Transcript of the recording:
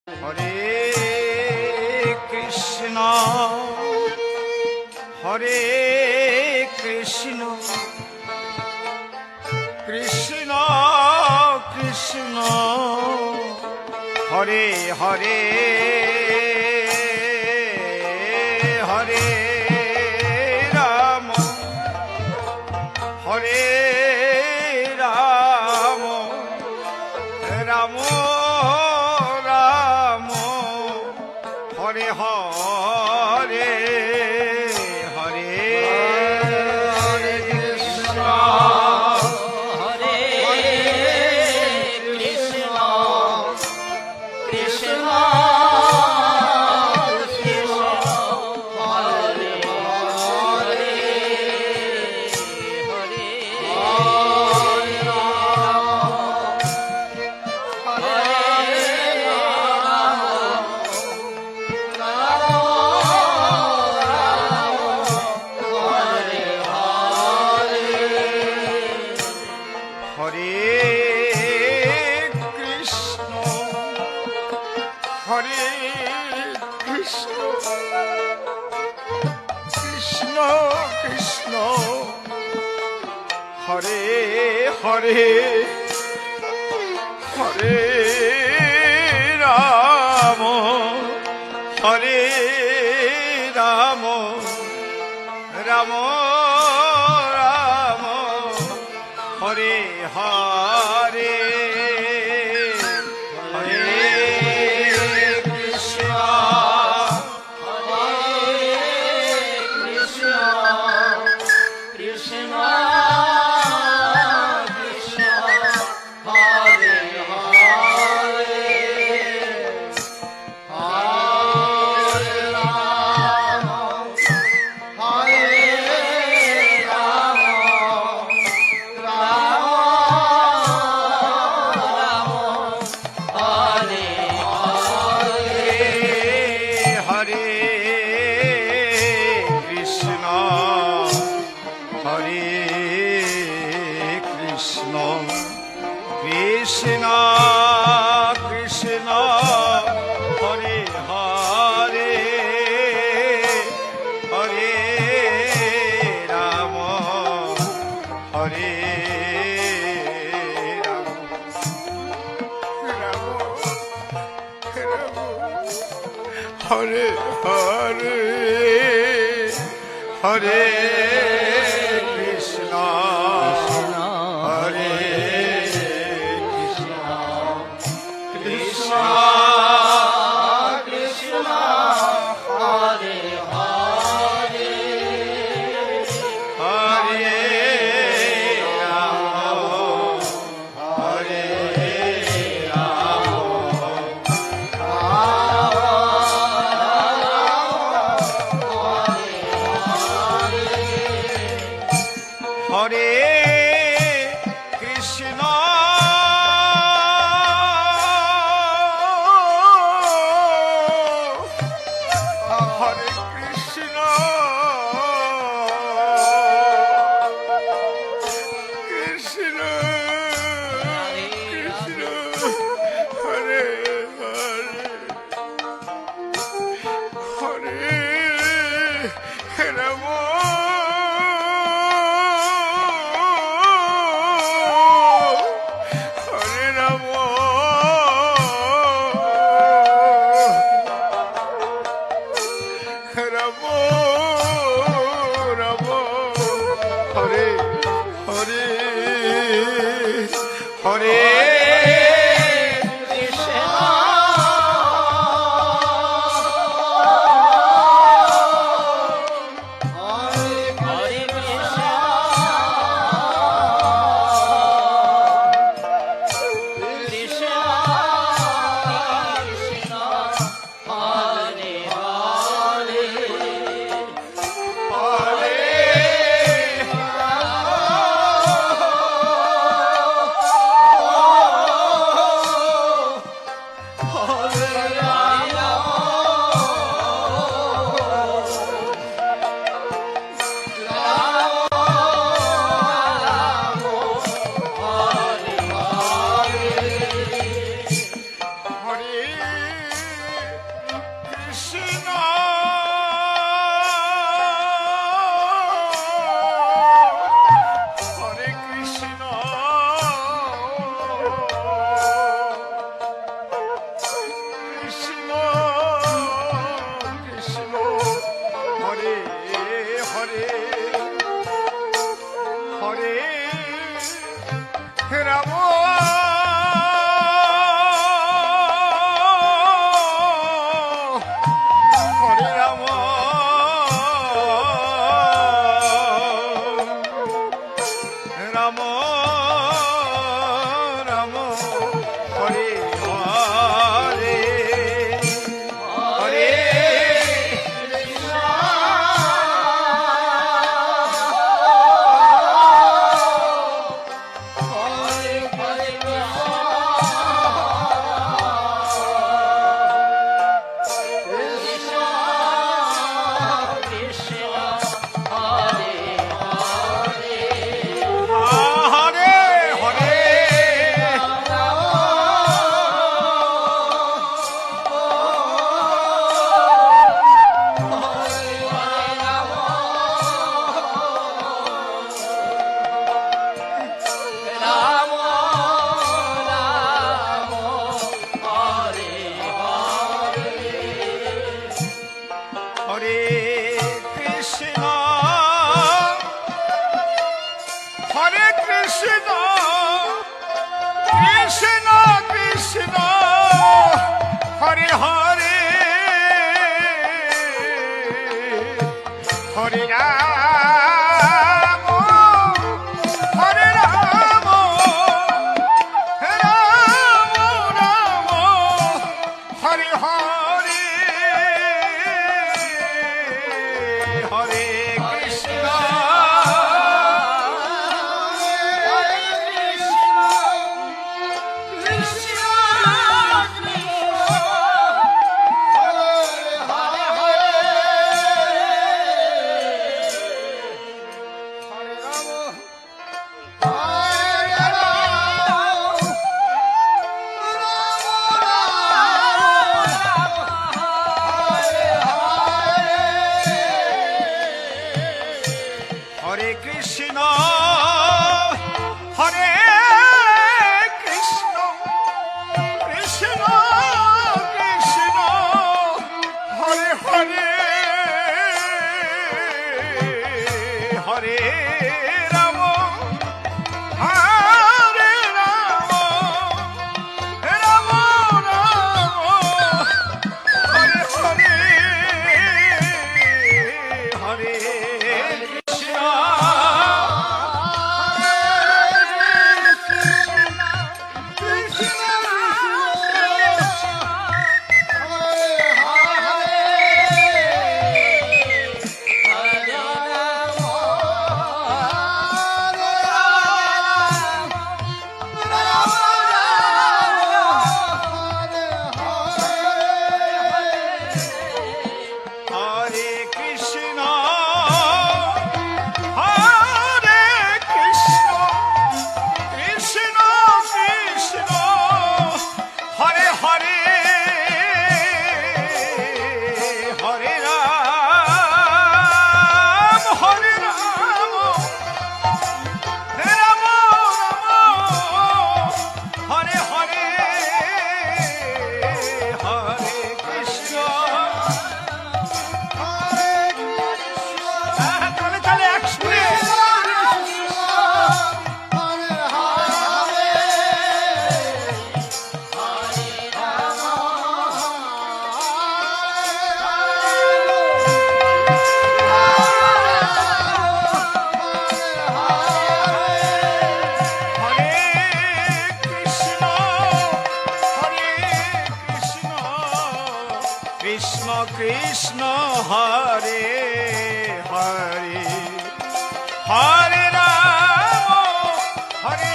হরে কৃষ্ণ হরে কৃষ্ণ কৃষ্ণ কৃষ্ণ হরে হরে হরে রাম হরে রাম রাম রাম হরে হরে হরে হরে কৃষ্ণ হরে কৃষ্ণ কৃষ্ণ কৃষ্ণ হরে হরে হরে হরে কৃষ্ণ হরে কৃষ্ণ কৃষ্ণ কৃষ্ণ হরে হরে হরে রাম হরে রাম রাম রাম হরে হরে হরে কৃষ্ণ কৃষ্ণ কৃষ্ণ কৃষ্ণ হরে হরে হরে রাম হরে রাম রাম রাম হরে হরে হরে কৃষ্ণ হরে কৃষ্ণ কৃষ্ণ কৃষ্ণ হরে হরে হরে রাম হরে রাম রাম রাম হরে হরে হরে কৃষ্ণ হরে কৃষ্ণ কৃষ্ণ কৃষ্ণ হরে হরে হরে রাম হরে রাম হরে কৃষ্ণ হরে কৃষ্ণ কৃষ্ণ কৃষ্ণ হরে হরে হরে রাম হরে রাম রাম রাম হরে হরে হরে হরে কৃষ্ণ কৃষ্ণ হরে হরে হরে রাম হরে রাম রাম রাম হরে হরে হরে হরে হরে হরে কৃষ্ণ হরে কৃষ্ণ কৃষ্ণ কৃষ্ণ হরে হরে হরে রাম হরে রাম রাম রাম হরে হরে হরে কৃষ্ণ হরে কৃষ্ণ হরে কৃষ্ণ কৃষ্ণ কৃষ্ণ হরে হরে হরে রাম হরে রাম রাম রাম হরে হরে হরে কৃষ্ণ হরে কৃষ্ণ হরে কৃষ্ণ কৃষ্ণ কৃষ্ণ হরে হরে হরে রাম হরে রাম রাম রাম হরে হরে হরে কৃষ্ণ তাহলে তাহলে একসঙ্গে হরে কৃষ্ণ হরে কৃষ্ণ কৃষ্ণ কৃষ্ণ হরে হরে হরে রাম হরে